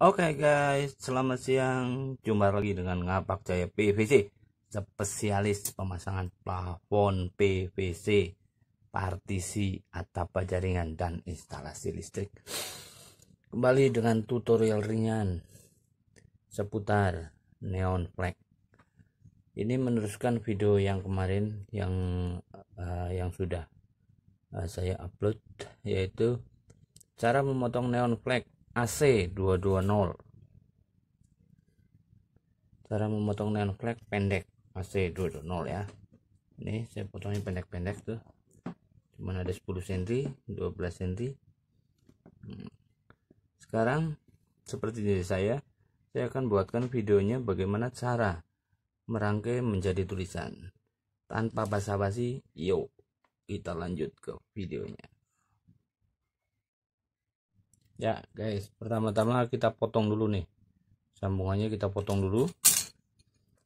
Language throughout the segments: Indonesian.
Oke guys, selamat siang. Jumpa lagi dengan Ngapak Jaya PVC, spesialis pemasangan plafon PVC, partisi, atap baja ringan, dan instalasi listrik. Kembali dengan tutorial ringan seputar neon flag. Ini meneruskan video yang kemarin yang sudah saya upload, yaitu cara memotong neon flag AC 220. Cara memotong neon flag pendek AC 220 ya. Ini saya potongnya pendek-pendek tuh, cuman ada 10 cm 12 cm. Sekarang seperti ini saya akan buatkan videonya bagaimana cara merangkai menjadi tulisan tanpa basa-basi. Yuk kita lanjut ke videonya ya guys. Pertama-tama kita potong dulu nih, sambungannya kita potong dulu.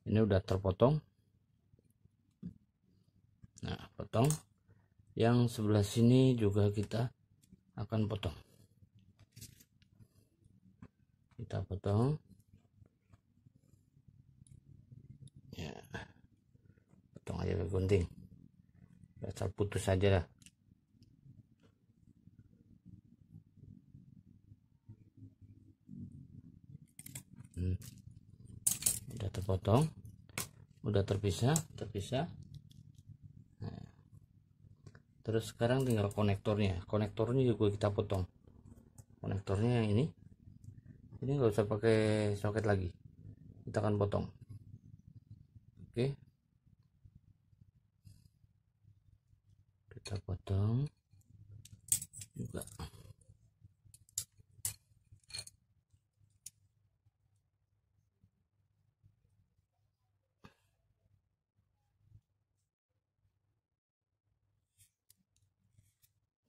Ini udah terpotong. Nah, potong yang sebelah sini juga kita akan potong. Kita potong ya, potong aja ke gunting, asal putus saja lah. Udah terpotong, udah terpisah. Nah, terus sekarang tinggal konektornya juga kita potong. Konektornya yang ini nggak usah pakai soket lagi, kita akan potong. Oke, kita potong juga.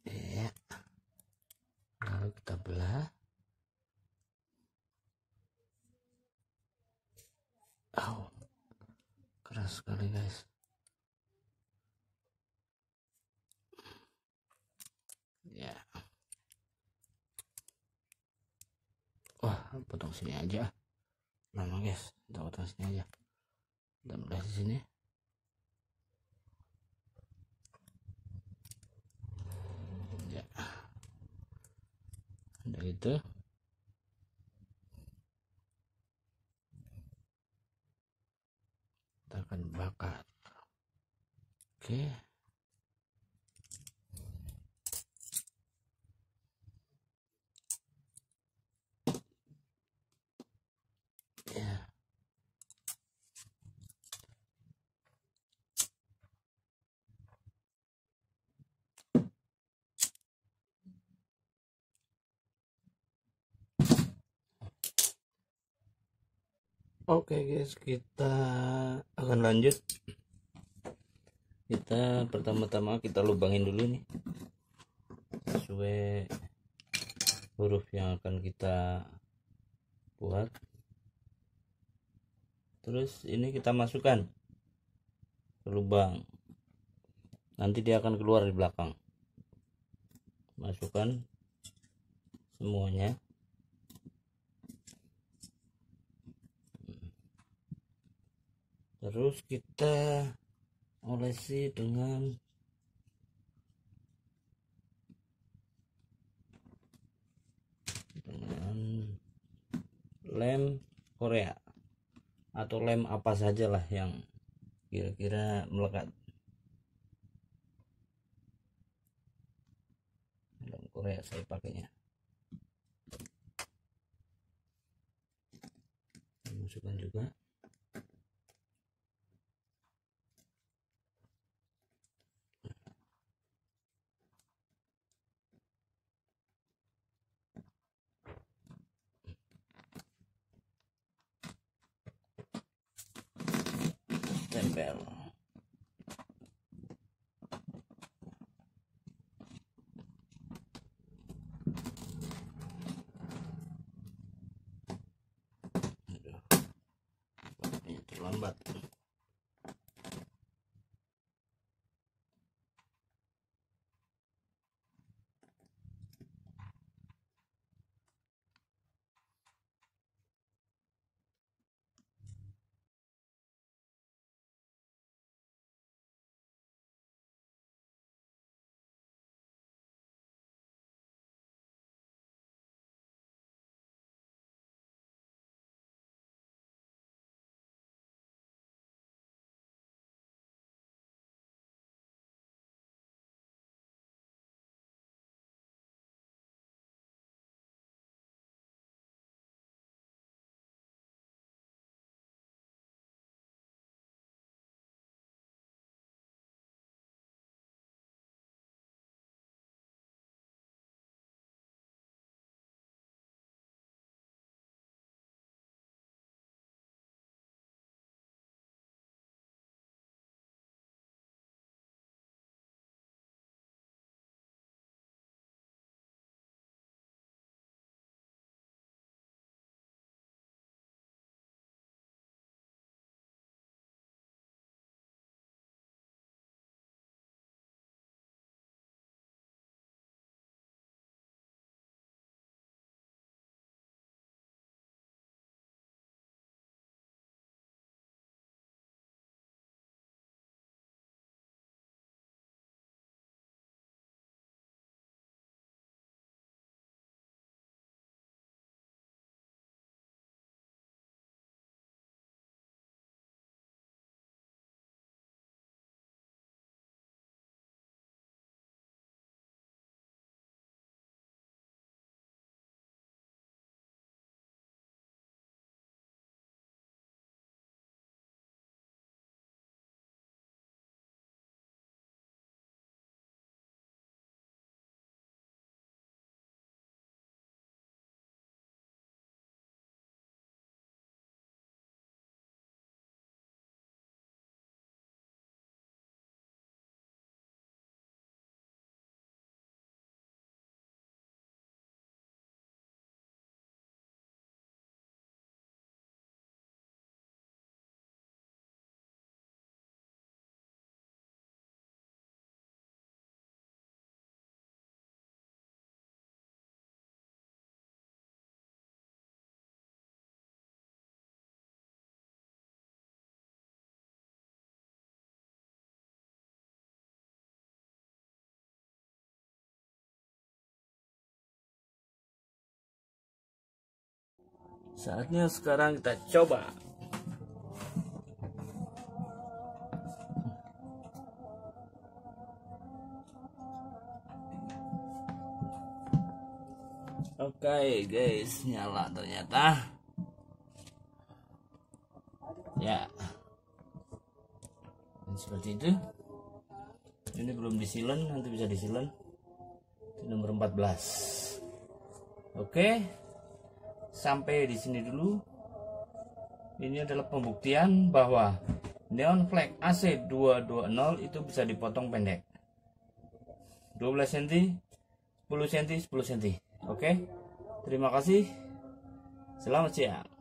Ya, lalu kita belah. Keras sekali guys. Ya, wah, potong sini aja lama guys. Kita potong sini aja, kita belah di sini. Ya, udah gitu. Kita akan bakar. Oke, ya. Oke guys, kita akan lanjut. Kita pertama-tama kita lubangin dulu nih sesuai huruf yang akan kita buat. Terus ini kita masukkan ke lubang, nanti dia akan keluar di belakang. Masukkan semuanya. Terus kita olesi dengan lem Korea atau lem apa sajalah yang kira-kira melekat. Lem Korea saya pakainya. Masukkan juga. Tempel. Ini terlambat. Saatnya sekarang kita coba. Oke guys, nyala ternyata. Ya. Dan seperti itu. Ini belum disilen, nanti bisa disilen. Nomor 14. Oke. Sampai di sini dulu. Ini adalah pembuktian bahwa neon flag AC220 itu bisa dipotong pendek. 12 cm, 10 cm, 10 cm. Oke. Terima kasih. Selamat siang.